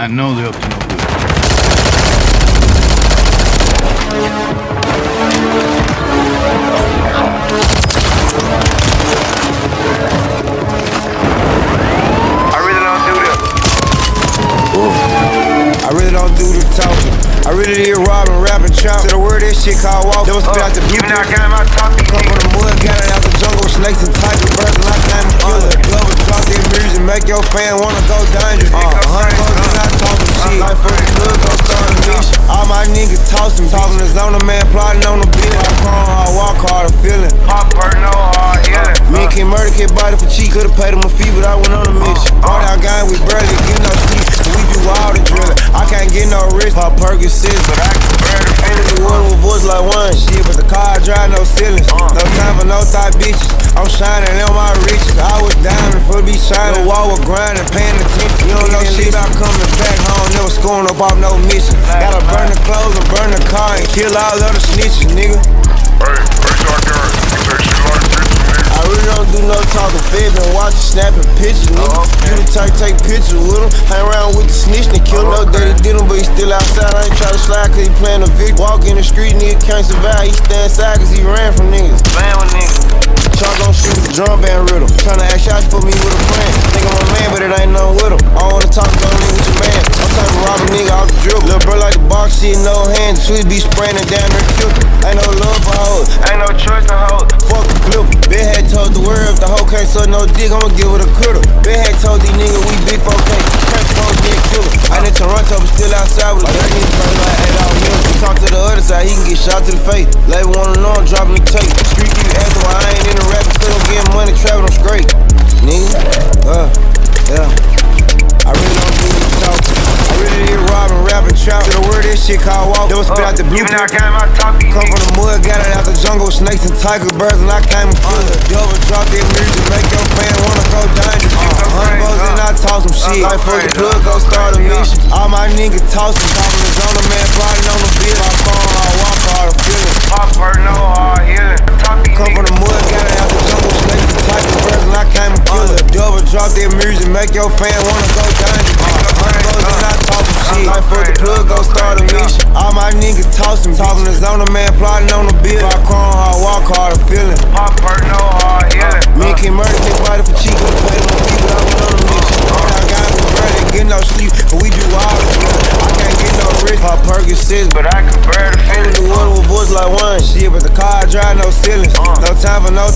I know they're up to no good. I really don't do the talking. I really did rob and rap and trap. To the word that shit called walk. Never spit out the blue. Even I got my top. Come from the mud, got it out the jungle. Snakes and tigers, birds, and I came to kill it. Double drop their music, make your fan wanna go dangerous. 100 bucks and I talking shit. Like for the club, go start a mission. All my niggas tossing, talking to zone, a man plotting on the bill. I call hard, walk hard, a feeling. Pop hurt, no hard, yeah. Me and Kid Murder, Kid Body for cheap. Could've paid him a fee, but I went on a mission. Brought out gang, we barely get no sleep. We do all the drilling. I can't get no rich. Pop Percocets, but I can bear the feeling. The one with voice like one shit, but the car I drive no ceilings. No time for no thought bitches. I'm shining on my riches. I was diamond for be shining. The wall was grinding, paying attention. You don't know shit about coming back home. Never scoring up off no mission. Gotta burn the clothes and burn the car and kill all of the snitches, nigga. Hey, shotgun. You take shit like bitches, nigga. I really don't do no talking, fed and watching, snapping pictures, nigga. You the type take pictures with him, hang around with the snitch and kill him. No daddy did him, but he still outside. I ain't try to slide cause he playing a Vic. Walk in the street, nigga can't survive. He stand aside cause he ran from niggas. Playing with niggas. Chalk gon' shoot the drum band rhythm. Tryna act shots for me with a friend. Think I'm a man, but it ain't nothing with him. I don't wanna talk about me with your man. I'm trying to rob a nigga off the dribble. Lil' bro like the box shit, no hands. The sweet be spraying and down there killed him. Ain't no love for hoes, ain't no trust in hoes. Fuck the clipper. Ben had told the world if the hoe can't suck no dick, I'ma give it a critter. Ben had told these niggas we big 4K. Can't phone dick killer. I in Toronto, but still outside with a dirty nigga probably like 8 out here. He talk to the other side, he can get shot to the face. Label wanna know I'm dropping the tape. Street keep asking why I ain't in the rap because I'm getting money, trapping, I'm straight. Nigga, yeah. I really don't do the talking. I really did rob and rap and trap. To the word that shit called walk. Never spit out the blue. Even I got my top. Come from the mud, got it out the jungle. Snakes and tigers, birds, and I came to kill it. Double drop their music, make your fan wanna go dangerous. 100 bucks and I talk some shit. Like for the plug, go start a mission. All my niggas tossing, talking to zone, a man plotting on the bill. I call hard, walk hard, a feeling. Pop hurt, no hard, healing. Come from the mud, got it out the jungle. Snakes and tigers, birds, and I came to kill it. Double drop their music, make your fan wanna go dangerous. 100 bucks and I talk some shit. Like for the plug, go start a mission. All my niggas tossing, talking to zone, a man plotting on the bill. I call hard, walk hard, a feeling. Pop hurt, no hard, healing. Me and Kid Murder, Kid Body for cheap. Could've paid him a fee, but I went on a mission. I got we barely get no sleep, but we do all the good. I can't get no rich. Pop Percocets, but I can bear the feeling. The one with voice like one shit, but the car I drive no ceilings. No time for no